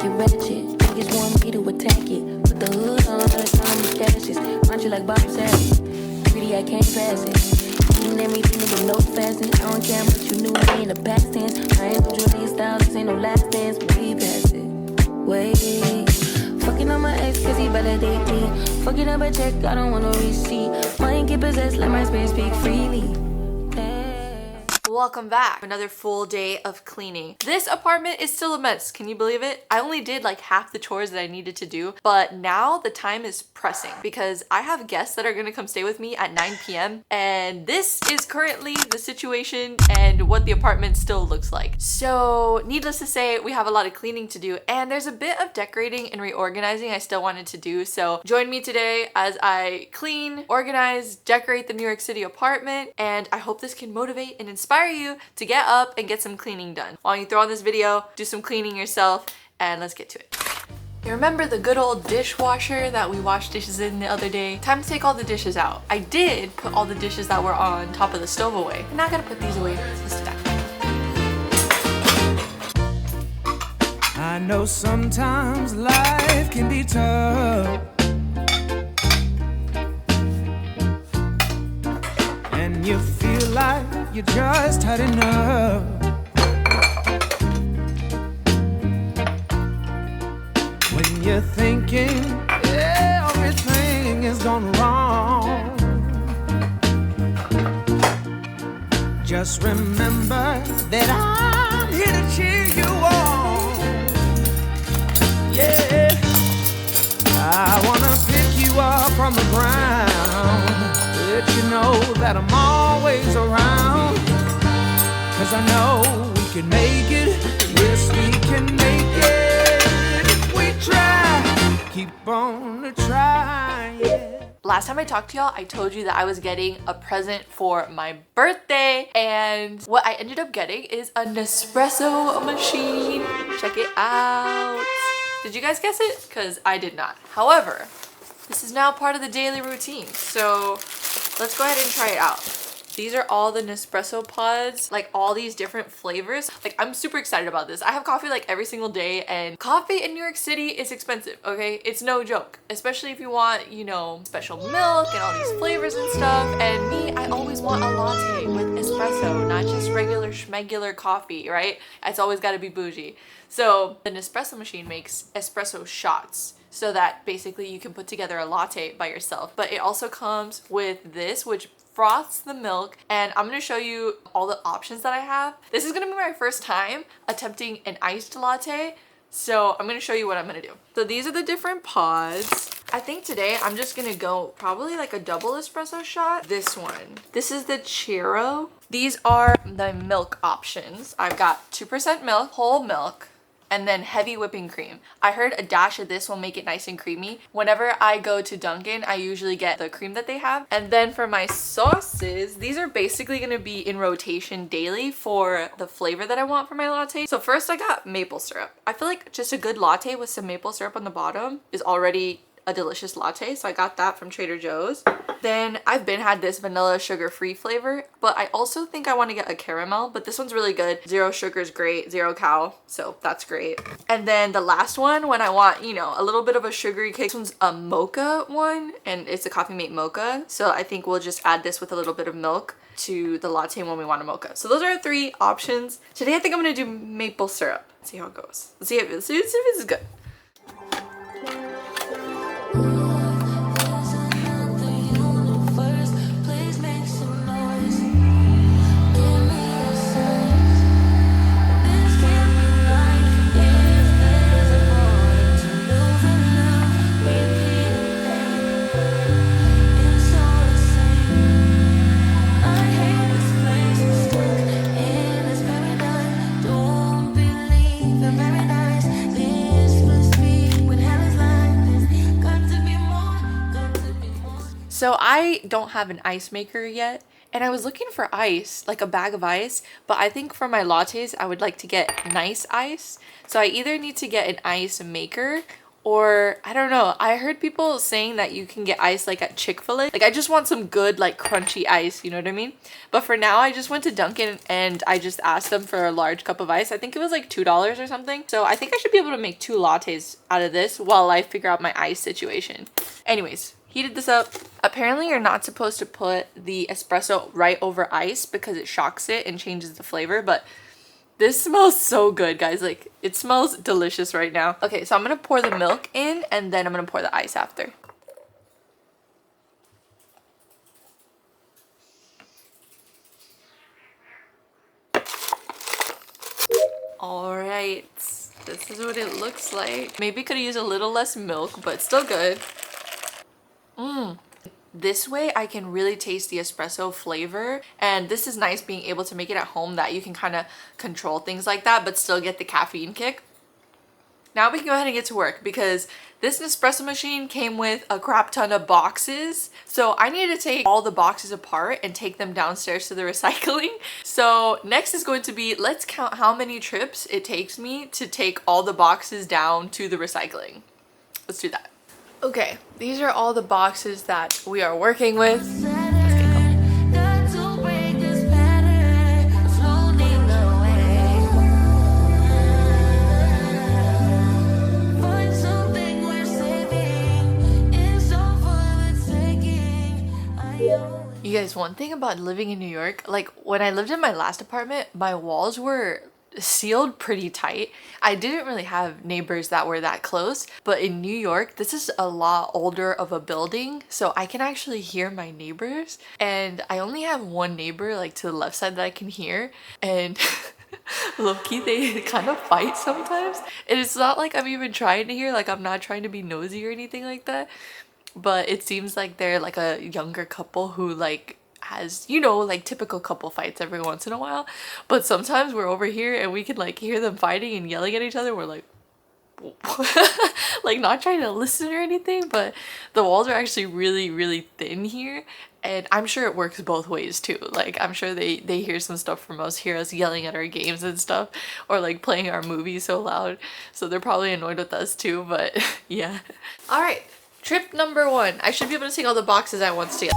make it ratchet. Niggas want me to attack it. Put the hood on, let it come with dashes. Punch you like Bobby Savage. Pretty, I can't pass it. Eating everything, nigga, no fasting. I don't care what you knew me in the past tense. I ain't no Julian Styles, this ain't no last dance. We pass it. Wait. Fucking on my ex, cause he validate me. Fucking up a check, I don't want no receipt. Mind get possessed, let my spirit speak freely. Welcome back. Another full day of cleaning. This apartment is still a mess. Can you believe it? I only did like half the chores that I needed to do, but now the time is pressing because I have guests that are gonna come stay with me at 9 p.m. and this is currently the situation and what the apartment still looks like. So needless to say, we have a lot of cleaning to do and there's a bit of decorating and reorganizing I still wanted to do. So join me today as I clean, organize, decorate the New York City apartment, and I hope this can motivate and inspire you to get up and get some cleaning done. Why don't you throw on this video, do some cleaning yourself, and let's get to it. You remember the good old dishwasher that we washed dishes in the other day? Time to take all the dishes out. I did put all the dishes that were on top of the stove away. I'm not gonna put these away. Let's do that. I know sometimes life can be tough, and you feel like you just had enough. When you're thinking everything is gone wrong, just remember that I'm here to cheer you on. Yeah, I wanna pick you up from the ground, let you know that I'm always around. Cause I know we can make it, yes we can make it. If we try, keep on trying. Last time I talked to y'all, I told you that I was getting a present for my birthday, and what I ended up getting is a Nespresso machine. Check it out. Did you guys guess it? Because I did not. However, this is now part of the daily routine, so let's go ahead and try it out. These are all the Nespresso pods, like all these different flavors. Like I'm super excited about this. I have coffee like every single day, and coffee in New York City is expensive, okay? It's no joke, especially if you want, you know, special milk and all these flavors and stuff. And me, I always want a latte with espresso, not just regular schmegular coffee, right? It's always gotta be bougie. So the Nespresso machine makes espresso shots, so that basically you can put together a latte by yourself. But it also comes with this, which froths the milk, and I'm gonna show you all the options that I have. This is gonna be my first time attempting an iced latte, so I'm gonna show you what I'm gonna do. So these are the different pods. I think today I'm just gonna go probably like a double espresso shot. This one. This is the Chiro. These are the milk options. I've got 2% milk, whole milk, and then heavy whipping cream. I heard a dash of this will make it nice and creamy. Whenever I go to Dunkin', I usually get the cream that they have. And then for my sauces, these are basically gonna be in rotation daily for the flavor that I want for my latte. So first I got maple syrup. I feel like just a good latte with some maple syrup on the bottom is already a delicious latte, so I got that from Trader Joe's. Then I've been had this vanilla sugar-free flavor, but I also think I want to get a caramel, but this one's really good. Zero sugar is great, zero cal, so that's great. And then the last one, when I want, you know, a little bit of a sugary cake, this one's a mocha one, and it's a Coffee Mate mocha, so I think we'll just add this with a little bit of milk to the latte when we want a mocha. So those are our 3 options. Today I think I'm gonna do maple syrup. Let's see how it goes. Let's see if this is good. So I don't have an ice maker yet, and I was looking for ice, like a bag of ice, but I think for my lattes, I would like to get nice ice. So I either need to get an ice maker Or I don't know, I heard people saying that you can get ice like at Chick-fil-A. Like I just want some good like crunchy ice, you know what I mean? But for now I just went to Dunkin' and I just asked them for a large cup of ice. I think it was like $2 or something. So I think I should be able to make 2 lattes out of this while I figure out my ice situation. Anyways, heated this up. Apparently you're not supposed to put the espresso right over ice because it shocks it and changes the flavor, but this smells so good, guys. Like, it smells delicious right now. Okay, so I'm gonna pour the milk in and then I'm gonna pour the ice after. All right, this is what it looks like. Maybe could have used a little less milk, but still good. This way I can really taste the espresso flavor, and this is nice being able to make it at home, that you can kind of control things like that but still get the caffeine kick. Now we can go ahead and get to work because this Nespresso machine came with a crap ton of boxes. So I needed to take all the boxes apart and take them downstairs to the recycling. So next is going to be, let's count how many trips it takes me to take all the boxes down to the recycling. Let's do that. Okay, these are all the boxes that we are working with. You guys, one thing about living in New York, like when I lived in my last apartment, my walls were sealed pretty tight. I didn't really have neighbors that were that close, but in New York, this is a lot older of a building, so I can actually hear my neighbors, and I only have one neighbor like to the left side that I can hear, and low-key they kind of fight sometimes, and it's not like I'm even trying to hear, like I'm not trying to be nosy or anything like that, but it seems like they're like a younger couple who like has, you know, like typical couple fights every once in a while. But sometimes we're over here and we can like hear them fighting and yelling at each other. We're like like not trying to listen or anything, but the walls are actually really thin here, and I'm sure it works both ways too. Like I'm sure they hear some stuff from us, hear us yelling at our games and stuff, or like playing our movies so loud, so they're probably annoyed with us too. But yeah. All right, trip number 1. I should be able to take all the boxes at once together.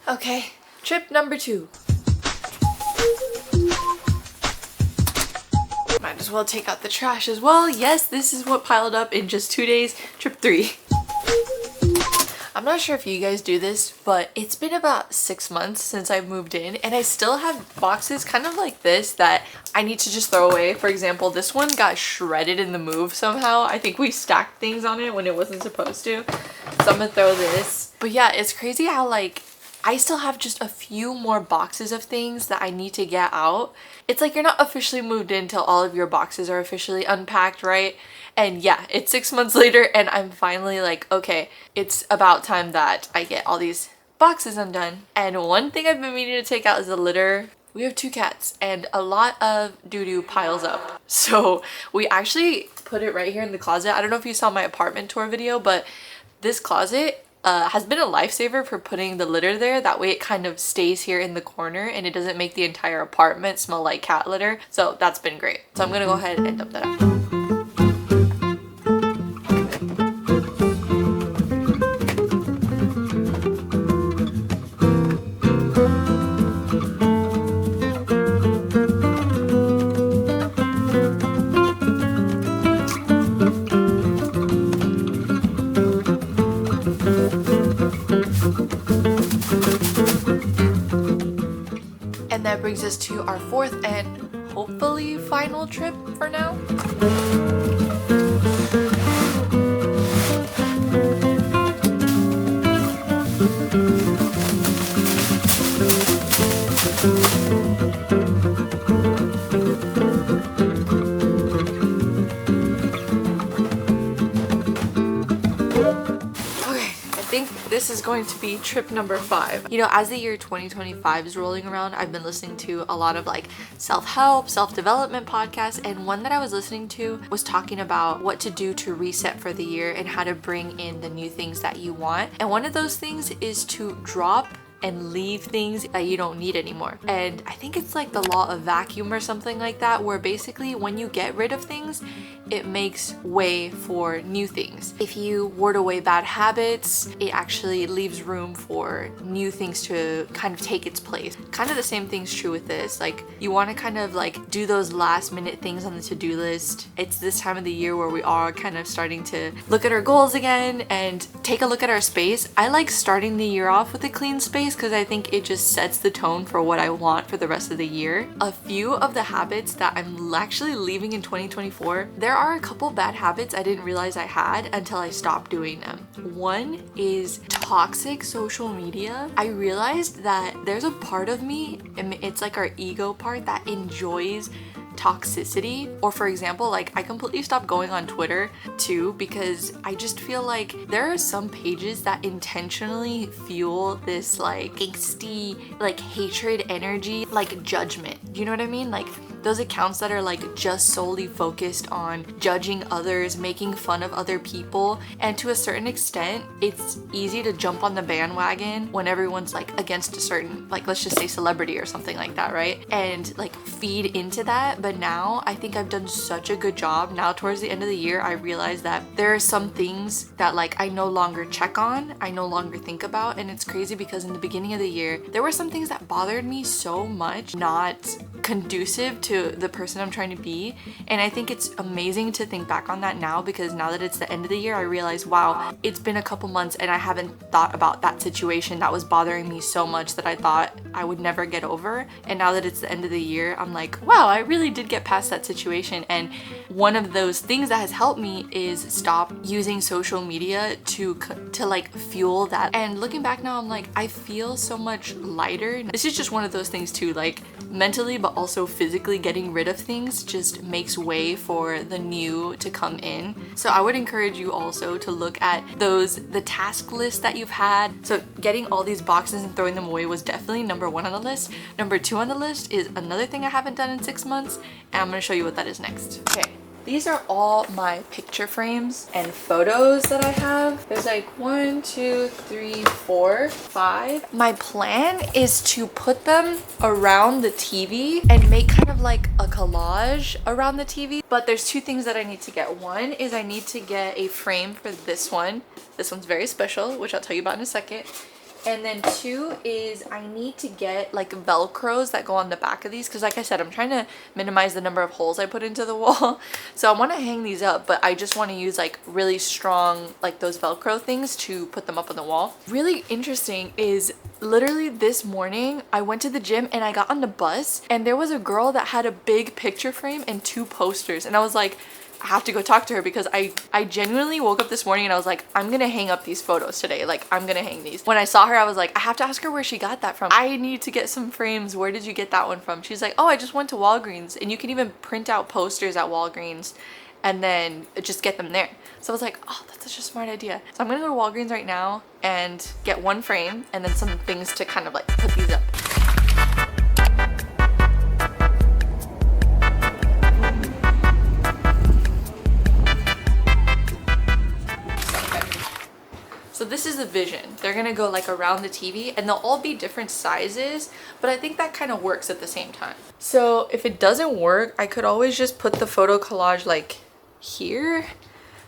Okay, trip number 2. Might as well take out the trash as well. Yes, this is what piled up in just 2 days. Trip 3. I'm not sure if you guys do this, but it's been about 6 months since I moved in, and I still have boxes kind of like this that I need to just throw away. For example, this one got shredded in the move somehow. I think we stacked things on it when it wasn't supposed to. So I'm gonna throw this. But yeah, it's crazy how like I still have just a few more boxes of things that I need to get out. It's like you're not officially moved in till all of your boxes are officially unpacked, right? And yeah, it's 6 months later and I'm finally like, okay, it's about time that I get all these boxes undone. And one thing I've been meaning to take out is the litter. We have 2 cats and a lot of doo-doo piles up. So we actually put it right here in the closet. I don't know if you saw my apartment tour video, but this closet has been a lifesaver for putting the litter there. That way it kind of stays here in the corner and it doesn't make the entire apartment smell like cat litter. So that's been great. So I'm gonna go ahead and dump that out. And that brings us to our 4th and hopefully final trip for now. this is going to be trip number 5. You know, as the year 2025 is rolling around, I've been listening to a lot of like self-help, self-development podcasts, and one that I was listening to was talking about what to do to reset for the year and how to bring in the new things that you want. And one of those things is to drop and leave things that you don't need anymore. And I think it's like the law of vacuum or something like that, where basically when you get rid of things, it makes way for new things. If you ward away bad habits, it actually leaves room for new things to kind of take its place. Kind of the same thing's true with this. Like, you want to kind of like do those last minute things on the to-do list. It's this time of the year where we are kind of starting to look at our goals again and take a look at our space. I like starting the year off with a clean space because I think it just sets the tone for what I want for the rest of the year. A few of the habits that I'm actually leaving in 2024, there are a couple bad habits I didn't realize I had until I stopped doing them. One is toxic social media. I realized that there's a part of me, and it's like our ego part, that enjoys toxicity. Or for example, like I completely stopped going on Twitter too, because I just feel like there are some pages that intentionally fuel this like angsty, like hatred energy, like judgment. You know what I mean? Like those accounts that are like just solely focused on judging others, making fun of other people. And to a certain extent, it's easy to jump on the bandwagon when everyone's like against a certain, like let's just say celebrity or something like that, right? And like feed into that. But now I think I've done such a good job. Now towards the end of the year, I realized that there are some things that like I no longer check on, I no longer think about. And it's crazy because in the beginning of the year, there were some things that bothered me so much, not conducive to the person I'm trying to be. And I think it's amazing to think back on that now, because now that it's the end of the year, I realize, wow, it's been a couple months and I haven't thought about that situation that was bothering me so much that I thought I would never get over. And now that it's the end of the year, I'm like, wow, I really did get past that situation. And one of those things that has helped me is stop using social media to like fuel that. And looking back now, I'm like, I feel so much lighter. This is just one of those things too, like mentally but also physically getting rid of things just makes way for the new to come in. So I would encourage you also to look at the task list that you've had. So getting all these boxes and throwing them away was definitely number 1 on the list. Number 2 on the list is another thing I haven't done in 6 months, and I'm gonna show you what that is next. Okay. These are all my picture frames and photos that I have. There's like 1, 2, 3, 4, 5. My plan is to put them around the TV and make kind of like a collage around the TV. But there's 2 things that I need to get. One is I need to get a frame for this one. This one's very special, which I'll tell you about in a second. And then 2 is I need to get like Velcros that go on the back of these, because like I said, I'm trying to minimize the number of holes I put into the wall. So I want to hang these up, but I just want to use like really strong, like those Velcro things to put them up on the wall. Really interesting is literally this morning I went to the gym and I got on the bus and there was a girl that had a big picture frame and 2 posters, and I was like, I have to go talk to her, because I genuinely woke up this morning and I was like, I'm gonna hang up these photos today. Like, I'm gonna hang these. When I saw her, I was like, I have to ask her where she got that from. I need to get some frames. Where did you get that one from? She's like, oh, I just went to Walgreens, and you can even print out posters at Walgreens and then just get them there. So I was like, oh, that's such a smart idea. So I'm gonna go to Walgreens right now and get 1 frame and then some things to kind of like put these up. So this is the vision. They're gonna go like around the TV and they'll all be different sizes, but I think that kind of works at the same time. So if it doesn't work, I could always just put the photo collage like here.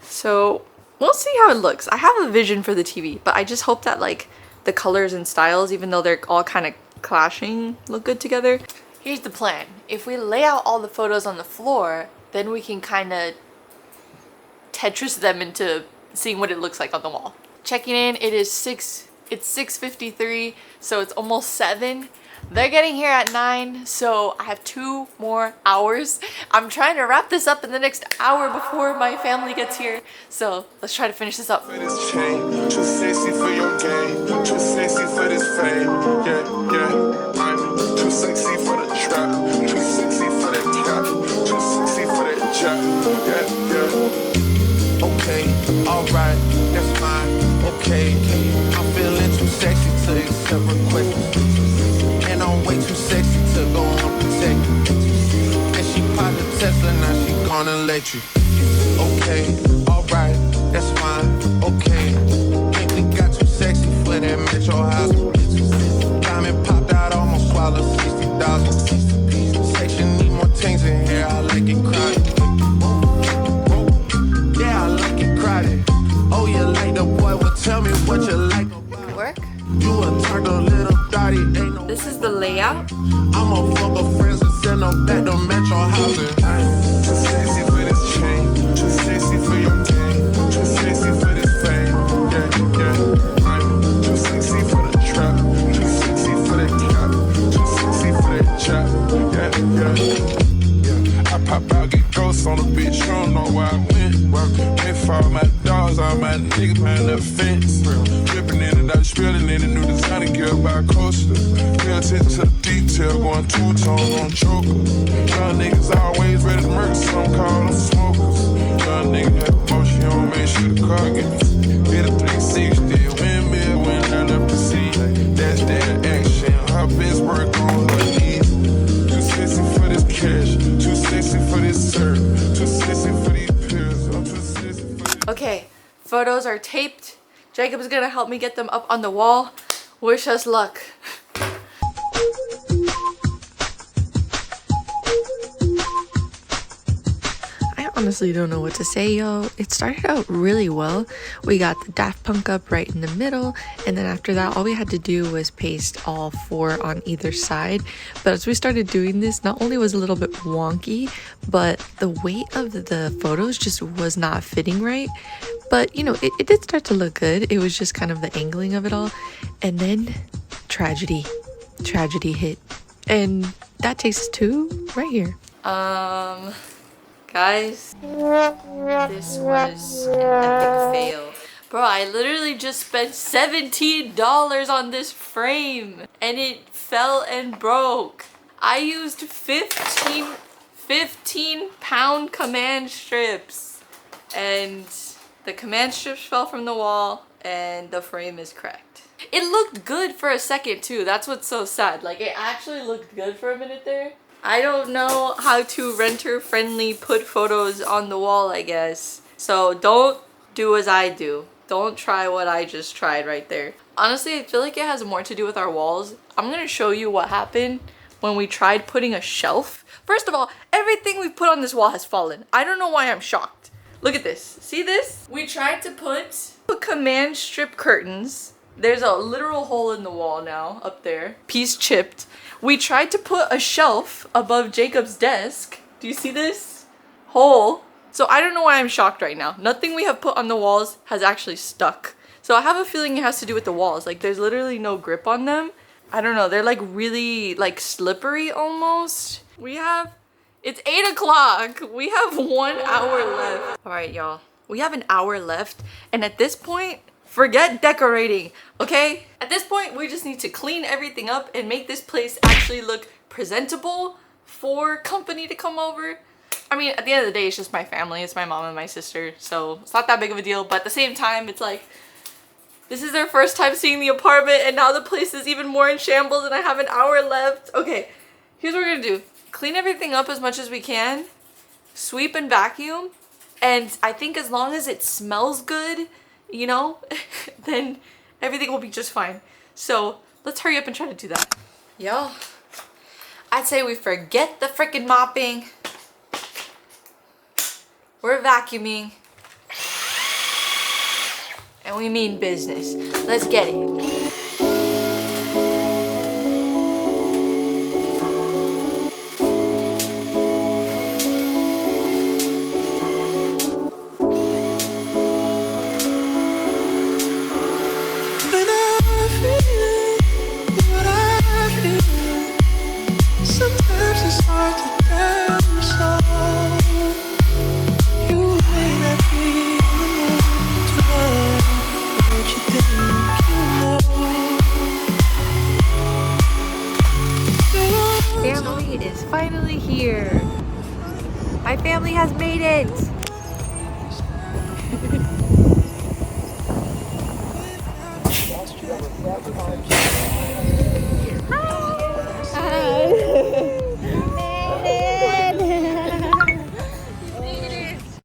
So we'll see how it looks. I have a vision for the TV, but I just hope that like the colors and styles, even though they're all kind of clashing, look good together. Here's the plan. If we lay out all the photos on the floor, then we can kind of Tetris them into seeing what it looks like on the wall. Checking in, it's 6:53, so it's almost 7. They're getting here at 9, so I have 2 more hours. I'm trying to wrap this up in the next hour before my family gets here. So let's try to finish this up. For this chain, too sexy for your game, too sexy for this fame. Yeah, yeah, I'm too sexy for the trap, too sexy for that cap, too sexy for that jack. Yeah, yeah. Okay, alright, that's fine. Okay, I feel Tesla, now she gone electric. Okay, alright, that's fine, okay. Think we got too sexy for that metro house. Diamond popped out, almost swallowed 60,000. Section need more things in here, I like it crowded. Yeah, I like it crowded. Oh, you like the boy, well tell me what you like. Work? You a turned a little thotty, ain't no. This is the layout. I'm a fuck of friends and send them back to metro housing. Too sexy for this chain, too sexy for your game, too sexy for this fame. Yeah, yeah. I'm too sexy for the trap, too sexy for that cap, too sexy for that chap. Yeah, yeah. I pop out, get ghosts on the bitch, you don't know where I went. Went for all my dogs, all my niggas behind the fence. Dripping in and out, spilling in the new designer gear by coaster. Pay attention to the detail, going two-tone on choker. Young niggas always ready to murder, some call them smokers. Young nigga had motion, you don't make sure the car get hit a 360. Windmill when I left the sea. That's that action, her best work on her knees. Too sexy for this cash, too sexy for this serve, too sexy for these pills, I'm too sexy for this. Okay, photos are taped. Jacob is gonna help me get them up on the wall. Wish us luck. I honestly don't know what to say, yo. It started out really well. We got the Daft Punk up right in the middle, and then after that, all we had to do was paste all 4 on either side. But as we started doing this, not only was it a little bit wonky, but the weight of the photos just was not fitting right. But, you know, it did start to look good. It was just kind of the angling of it all. And then tragedy hit. And that takes us to right here. Guys, this was an epic fail. Bro, I literally just spent $17 on this frame and it fell and broke. I used 15-pound command strips and the command strips fell from the wall and the frame is cracked. It looked good for a second too. That's what's so sad. Like, it actually looked good for a minute there. I don't know how to renter friendly put photos on the wall, I guess. So don't do as I do. Don't try what I just tried right there. Honestly, I feel like it has more to do with our walls. I'm gonna show you what happened when we tried putting a shelf. First of all, everything we put on this wall has fallen. I don't know why I'm shocked. Look at this. See this? We tried to put command strip curtains. There's a literal hole in the wall now up there. Piece chipped. We tried to put a shelf above Jacob's desk. Do you see this? Hole. So I don't know why I'm shocked right now. Nothing we have put on the walls has actually stuck. So I have a feeling it has to do with the walls. Like, there's literally no grip on them. I don't know. They're like really like slippery almost. It's 8 o'clock. We have 1 hour left. All right, y'all. We have an hour left. And at this point, forget decorating, okay? At this point, we just need to clean everything up and make this place actually look presentable for company to come over. I mean, at the end of the day, it's just my family. It's my mom and my sister, so it's not that big of a deal. But at the same time, it's like, this is their first time seeing the apartment, and now the place is even more in shambles, and I have an hour left. Okay, here's what we're gonna do. Clean everything up as much as we can, sweep and vacuum, and I think as long as it smells good, you know, then everything will be just fine. So let's hurry up and try to do that. Yo, I'd say we forget the freaking mopping. We're vacuuming. And we mean business. Let's get it. Family is finally here. My family has made it.